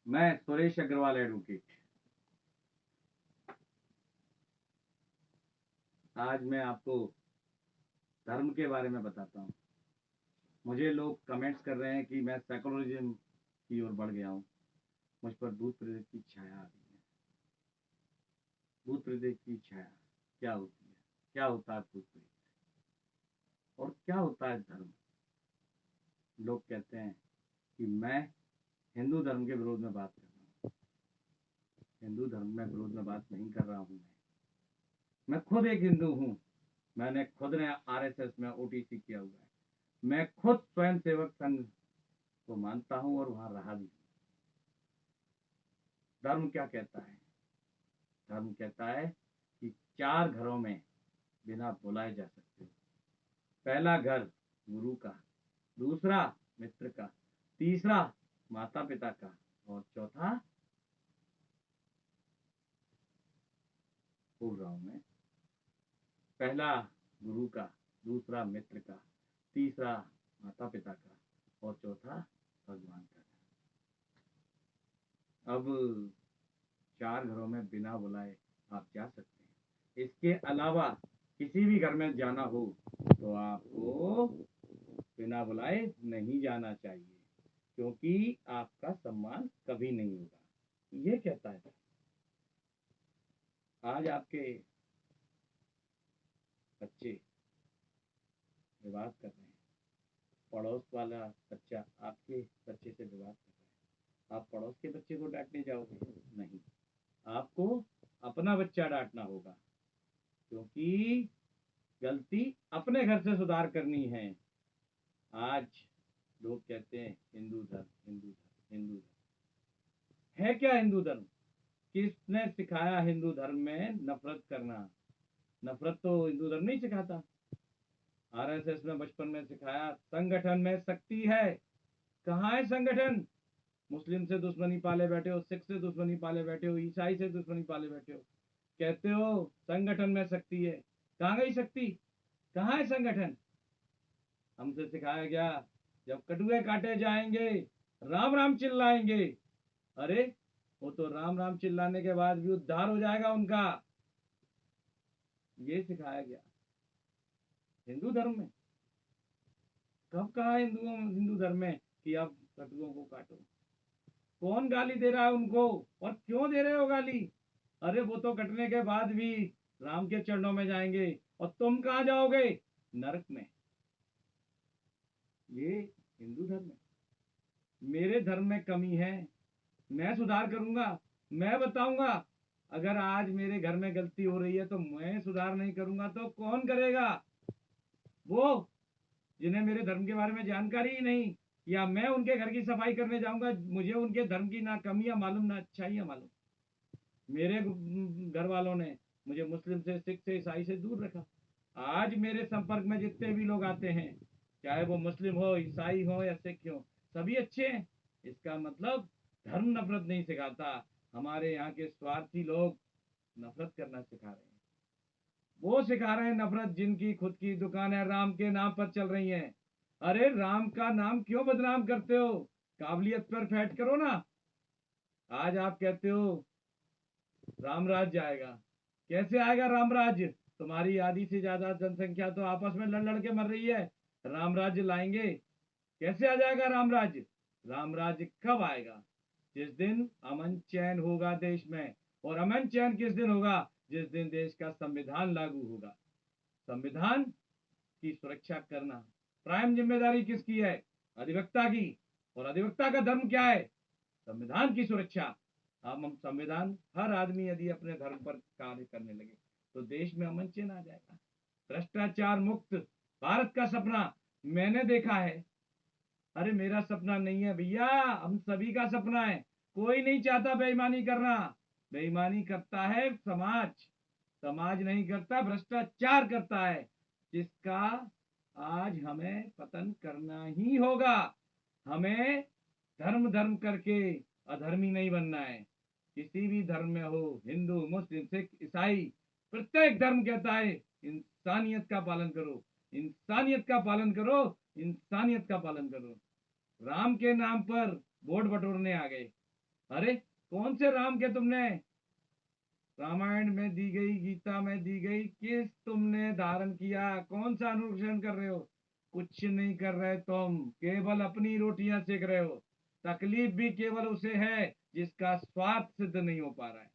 मैं सुरेश अग्रवाल एडवोकेट। आज मैं आपको धर्म के बारे में बताता हूँ। मुझे लोग कमेंट्स कर रहे हैं कि मैं सेकुलरिज्म की ओर बढ़ गया हूँ। मुझ पर भूत प्रेत की छाया आ रही है। भूत प्रेत की छाया क्या होती है? क्या होता है भूत प्रेत? और क्या होता है धर्म? लोग कहते हैं कि मैं हिंदू धर्म के विरोध में बात कर रहा हूँ। हिंदू धर्म में विरोध में बात नहीं कर रहा हूँ। मैं खुद एक हिंदू हूँ। मैंने खुद ने आरएसएस में ओटीसी किया हुआ है। मैं खुद स्वयं सेवक संघ को मानता हूँ और वहां रहा भी। धर्म क्या कहता है? धर्म कहता है कि 4 घरों में बिना बुलाए जा सकते हो। पहला घर गुरु का, दूसरा मित्र का, तीसरा माता पिता का और चौथा, बोल रहा हूं मैं, पहला गुरु का, दूसरा मित्र का, तीसरा माता पिता का और चौथा भगवान का। अब 4 घरों में बिना बुलाए आप जा सकते हैं। इसके अलावा किसी भी घर में जाना हो तो आपको बिना बुलाए नहीं जाना चाहिए, क्योंकि आपका सम्मान कभी नहीं होगा। ये कहता है। आज आपके बच्चे विवाद कर रहे हैं। पड़ोस वाला बच्चा आपके बच्चे से विवाद कर रहा है। आप पड़ोस के बच्चे को डांटने जाओगे? नहीं, आपको अपना बच्चा डांटना होगा, क्योंकि गलती अपने घर से सुधार करनी है। आज लोग कहते हैं हिंदू धर्म, हिंदू धर्म, हिंदू धर्म है क्या? हिंदू धर्म किसने सिखाया? हिंदू धर्म में नफरत करना? नफरत तो हिंदू धर्म नहीं सिखाता। आरएसएस ने बचपन में सिखाया संगठन में शक्ति है। कहाँ है संगठन? मुस्लिम से दुश्मनी पाले बैठे हो, सिख से दुश्मनी पाले बैठे हो, ईसाई से दुश्मनी पाले बैठे हो। कहते हो संगठन में शक्ति है। कहाँ गई शक्ति? कहाँ है संगठन? हमसे सिखाया गया जब कटुए काटे जाएंगे राम राम चिल्लाएंगे। अरे वो तो राम राम चिल्लाने के बाद भी उद्धार हो जाएगा उनका। ये सिखाया गया हिंदू धर्म में। कब कहा हिंदू धर्म में कि आप कटुओं को काटो? कौन गाली दे रहा है उनको? और क्यों दे रहे हो गाली? अरे वो तो कटने के बाद भी राम के चरणों में जाएंगे और तुम कहाँ जाओगे? नरक में। ये हिंदू धर्म है। मेरे धर्म में कमी है, मैं सुधार करूंगा। मैं बताऊंगा। अगर आज मेरे घर में गलती हो रही है तो मैं सुधार नहीं करूंगा तो कौन करेगा? वो जिन्हें मेरे धर्म के बारे में जानकारी ही नहीं। या मैं उनके घर की सफाई करने जाऊंगा, मुझे उनके धर्म की ना कमियां मालूम ना अच्छाइयां मालूम। मेरे घर वालों ने मुझे मुस्लिम से, सिख से, ईसाई से दूर रखा। आज मेरे संपर्क में जितने भी लोग आते हैं, चाहे वो मुस्लिम हो, ईसाई हो या सिख हो, सभी अच्छे हैं। इसका मतलब धर्म नफरत नहीं सिखाता। हमारे यहाँ के स्वार्थी लोग नफरत करना सिखा रहे हैं। वो सिखा रहे हैं नफरत जिनकी खुद की दुकान है, राम के नाम पर चल रही है। अरे राम का नाम क्यों बदनाम करते हो? काबिलियत पर फैट करो ना। आज आप कहते हो राम राज्य आएगा। कैसे आएगा राम राज्य? तुम्हारी आधी से ज्यादा जनसंख्या तो आपस में लड़ लड़ के मर रही है। राम राज्य लाएंगे? कैसे आ जाएगा राम राज्य? राम राज्य कब आएगा? जिस दिन अमन चैन होगा देश में। और अमन चैन किस दिन होगा? जिस दिन देश का संविधान लागू होगा। संविधान की सुरक्षा करना प्राइम जिम्मेदारी किसकी है? अधिवक्ता की। और अधिवक्ता का धर्म क्या है? संविधान की सुरक्षा। हम संविधान, हर आदमी यदि अपने धर्म पर कार्य करने लगे तो देश में अमन चैन आ जाएगा। भ्रष्टाचार मुक्त भारत का सपना मैंने देखा है। अरे मेरा सपना नहीं है भैया, हम सभी का सपना है। कोई नहीं चाहता बेईमानी करना। बेईमानी करता है समाज। समाज नहीं करता, भ्रष्टाचार करता है, जिसका आज हमें पतन करना ही होगा। हमें धर्म धर्म करके अधर्मी नहीं बनना है। किसी भी धर्म में हो, हिंदू, मुस्लिम, सिख, ईसाई, प्रत्येक धर्म कहता है इंसानियत का पालन करो। इंसानियत का पालन करो। इंसानियत का पालन करो। राम के नाम पर वोट बटोरने आ गए। अरे कौन से राम के तुमने रामायण में दी गई, गीता में दी गई किस तुमने धारण किया? कौन सा अनुसरण कर रहे हो? कुछ नहीं कर रहे तुम, केवल अपनी रोटियां सेक रहे हो। तकलीफ भी केवल उसे है जिसका स्वार्थ सिद्ध नहीं हो पा रहा है,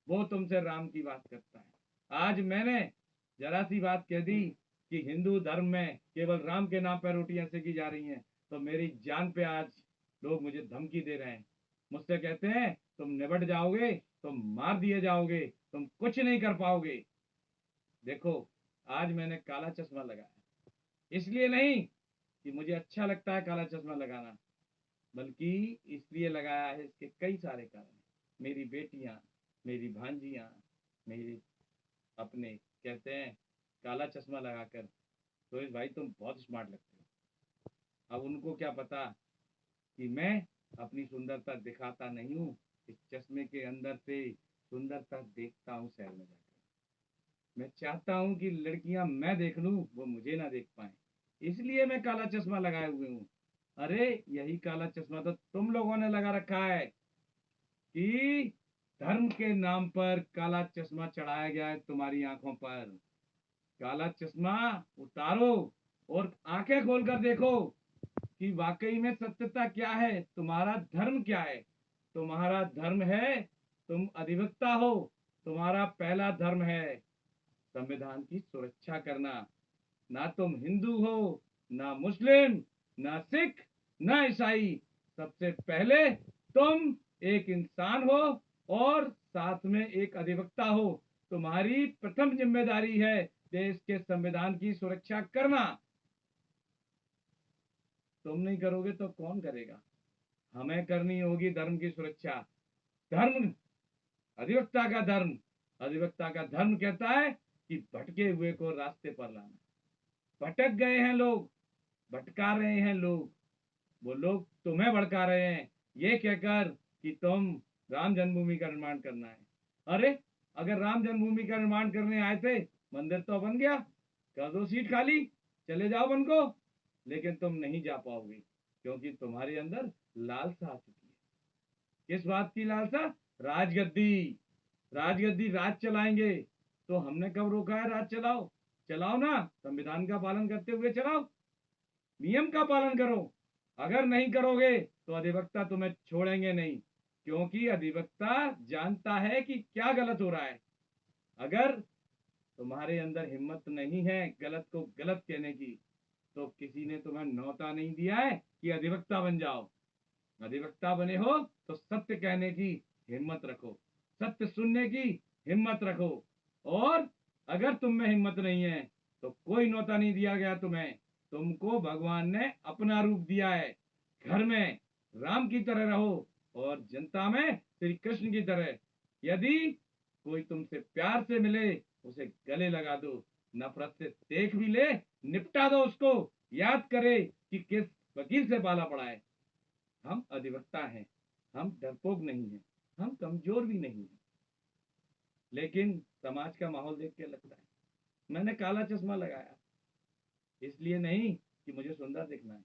वो तुमसे राम की बात करता है। आज मैंने जरा सी बात कह दी कि हिंदू धर्म में केवल राम के नाम पर रोटियां सेकी जा रही हैं, तो मेरी जान पे आज लोग मुझे धमकी दे रहे हैं। मुझसे कहते हैं तुम निबट जाओगे, तुम मार दिए जाओगे, तुम कुछ नहीं कर पाओगे। देखो, आज मैंने काला चश्मा लगाया, इसलिए नहीं कि मुझे अच्छा लगता है काला चश्मा लगाना, बल्कि इसलिए लगाया है, इसके कई सारे कारण हैं। मेरी बेटियां, मेरी भांजियां, मेरी अपने कहते हैं काला चश्मा लगाकर, रोहित भाई तुम बहुत स्मार्ट लगते हो। अब उनको क्या पता कि मैं अपनी सुंदरता दिखाता नहीं हूँ, इस चश्मे के अंदर से सुंदरता देखता हूँ शहर में जाकर। मैं चाहता हूँ कि लड़कियां मैं देख लूं, वो मुझे ना देख पाए, इसलिए मैं काला चश्मा लगाए हुए हूँ। अरे यही काला चश्मा तो तुम लोगों ने लगा रखा है कि धर्म के नाम पर काला चश्मा चढ़ाया गया है तुम्हारी आंखों पर। काला चश्मा उतारो और आंखें खोलकर देखो कि वाकई में सत्यता क्या है, तुम्हारा धर्म क्या है। तुम्हारा धर्म है तुम अधिवक्ता हो, तुम्हारा पहला धर्म है संविधान की सुरक्षा करना। ना तुम हिंदू हो, ना मुस्लिम, ना सिख, ना ईसाई, सबसे पहले तुम एक इंसान हो और साथ में एक अधिवक्ता हो। तुम्हारी प्रथम जिम्मेदारी है देश के संविधान की सुरक्षा करना। तुम नहीं करोगे तो कौन करेगा? हमें करनी होगी धर्म की सुरक्षा। धर्म, अधिवक्ता का धर्म, अधिवक्ता का धर्म कहता है कि भटके हुए को रास्ते पर लाना। भटक गए हैं लोग, भटका रहे हैं लोग, वो लोग तुम्हें भड़का रहे हैं ये कहकर कि तुम राम जन्मभूमि का निर्माण करना है। अरे अगर राम जन्मभूमि का निर्माण करने आए थे, मंदिर तो बन गया, कर दो सीट खाली, चले जाओ बन को। लेकिन तुम नहीं जा पाओगे, क्योंकि तुम्हारे अंदर लालसा आ चुकी है। किस बात की लालसा? राजगद्दी। राजगद्दी, राज चलाएंगे। तो हमने कब रोका है? राज चलाओ, चलाओ ना, संविधान का पालन करते हुए चलाओ, नियम का पालन करो। अगर नहीं करोगे तो अधिवक्ता तुम्हें छोड़ेंगे नहीं, क्योंकि अधिवक्ता जानता है कि क्या गलत हो रहा है। अगर तुम्हारे अंदर हिम्मत नहीं है गलत को गलत कहने की, तो किसी ने तुम्हें न्योता नहीं दिया है कि अधिवक्ता बन जाओ। अधिवक्ता बने हो तो सत्य कहने की हिम्मत रखो, सत्य सुनने की हिम्मत रखो। और अगर तुम में हिम्मत नहीं है तो कोई न्योता नहीं दिया गया तुम्हें, तुमको भगवान ने अपना रूप दिया है। घर में राम की तरह रहो और जनता में श्री कृष्ण की तरह। यदि कोई तुमसे प्यार से मिले, उसे गले लगा दो, नफरत से देख भी ले, निपटा दो उसको। याद करे कि किस वकील से पाला पड़ा है। हम अधिवक्ता हैं, हम डरपोक नहीं हैं, हम कमजोर भी नहीं हैं। लेकिन समाज का माहौल देख के लगता है। मैंने काला चश्मा लगाया इसलिए नहीं कि मुझे सुंदर दिखना है,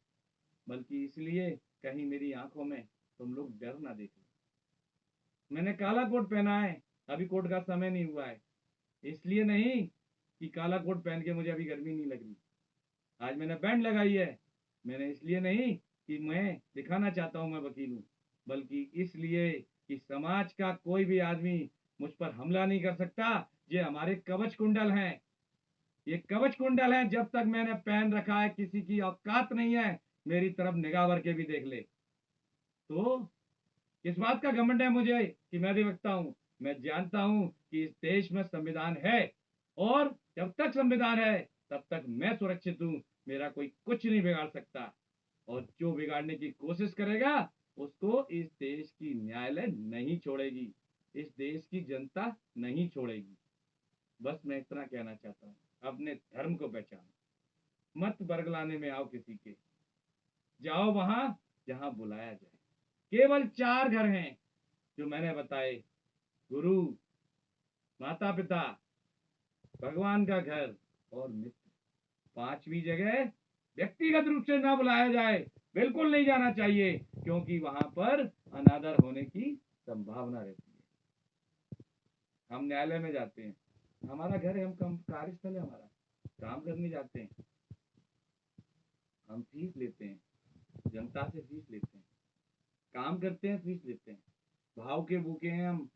बल्कि इसलिए कहीं मेरी आंखों में तुम लोग डर ना देखो। मैंने काला कोट पहना है, अभी कोट का समय नहीं हुआ है, इसलिए नहीं कि काला कोट पहन के मुझे अभी गर्मी नहीं लग रही। आज मैंने बैंड लगाई है, मैंने इसलिए नहीं कि मैं दिखाना चाहता हूं मैं वकील हूं, बल्कि इसलिए कि समाज का कोई भी आदमी मुझ पर हमला नहीं कर सकता। ये हमारे कवच कुंडल हैं, ये कवच कुंडल हैं। जब तक मैंने पहन रखा है किसी की औकात नहीं है मेरी तरफ निगाह भर के भी देख ले। तो किस बात का घमंड है मुझे कि मैं अधिवक्ता हूं? मैं जानता हूं कि इस देश में संविधान है, और जब तक संविधान है तब तक मैं सुरक्षित हूं। मेरा कोई कुछ नहीं बिगाड़ सकता, और जो बिगाड़ने की कोशिश करेगा उसको इस देश की न्यायालय नहीं छोड़ेगी, इस देश की जनता नहीं छोड़ेगी। बस मैं इतना कहना चाहता हूँ, अपने धर्म को पहचानो, मत बरगलाने में आओ किसी के। जाओ वहां जहां बुलाया जाए। केवल 4 घर हैं जो मैंने बताए: गुरु, माता पिता, भगवान का घर और मित्र। 5वीं जगह व्यक्तिगत रूप से ना बुलाया जाए, बिल्कुल नहीं जाना चाहिए, क्योंकि वहां पर अनादर होने की संभावना रहती है। हम न्यायालय में जाते हैं, हमारा घर है, हम कम कार्यस्थल है, हमारा काम करने जाते हैं, हम फीस लेते हैं, जनता से फीस लेते हैं, काम करते हैं, फीस लेते हैं, भाव के भूखे हैं हम,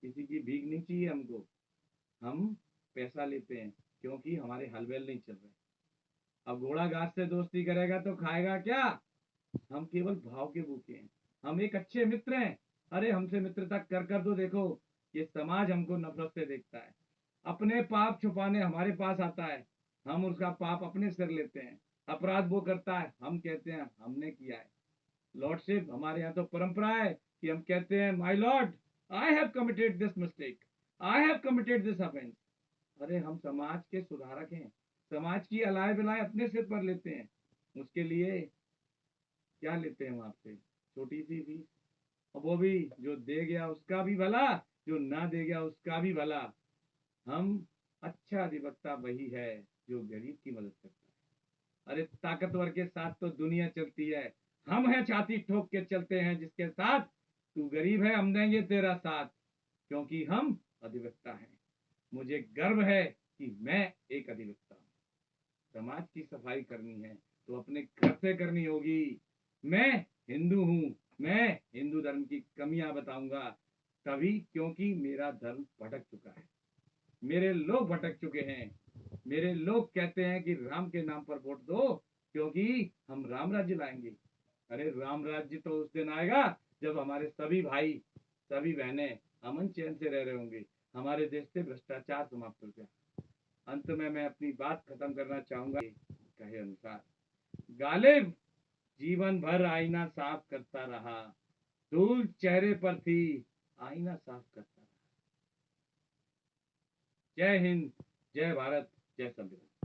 किसी की भीख नहीं चाहिए हमको, हम पैसा लेते हैं क्योंकि हमारे हलवेल नहीं चल रहे। अब घोड़ा घास से दोस्ती करेगा तो खाएगा क्या? हम केवल भाव के भूखे हैं, हम एक अच्छे मित्र हैं। अरे हमसे मित्रता कर दो, देखो ये समाज हमको नफरत से देखता है, अपने पाप छुपाने हमारे पास आता है, हम उसका पाप अपने सिर लेते हैं। अपराध वो करता है, हम कहते हैं हमने किया है। लॉर्डशिप हमारे यहाँ तो परंपरा है कि हम कहते हैं my Lord, I have committed this mistake, I have committed this offence. अरे हम समाज के सुधारक हैं, समाज की अलाय बिलाय अपने सिर पर लेते हैं। उसके लिए क्या लेते हैं हम आपसे? छोटी सी फीस, और वो भी जो दे गया उसका भी भला, जो ना दे गया उसका भी भला। हम अच्छा अधिवक्ता वही है जो गरीब की मदद करता है। अरे ताकतवर के साथ तो दुनिया चलती है, हम हैं छाती ठोक के चलते हैं जिसके साथ। तू गरीब है, हम देंगे तेरा साथ, क्योंकि हम अधिवक्ता हैं। मुझे गर्व है कि मैं एक अधिवक्ता हूँ। समाज की सफाई करनी है तो अपने घर से करनी होगी। मैं हिंदू हूँ, मैं हिंदू धर्म की कमियां बताऊंगा तभी, क्योंकि मेरा धर्म भटक चुका है, मेरे लोग भटक चुके हैं। मेरे लोग कहते हैं कि राम के नाम पर वोट दो क्योंकि हम राम राज्य लाएंगे। अरे राम राज्य तो उस दिन आएगा जब हमारे सभी भाई, सभी बहनें अमन चैन से रह रहे होंगे, हमारे देश से भ्रष्टाचार समाप्त हो गया। अंत में मैं अपनी बात खत्म करना चाहूंगा कहे अनुसार, गालिब जीवन भर आईना साफ करता रहा, धूल चेहरे पर थी, आईना साफ करता रहा। जय हिंद, जय भारत, जय संविधान।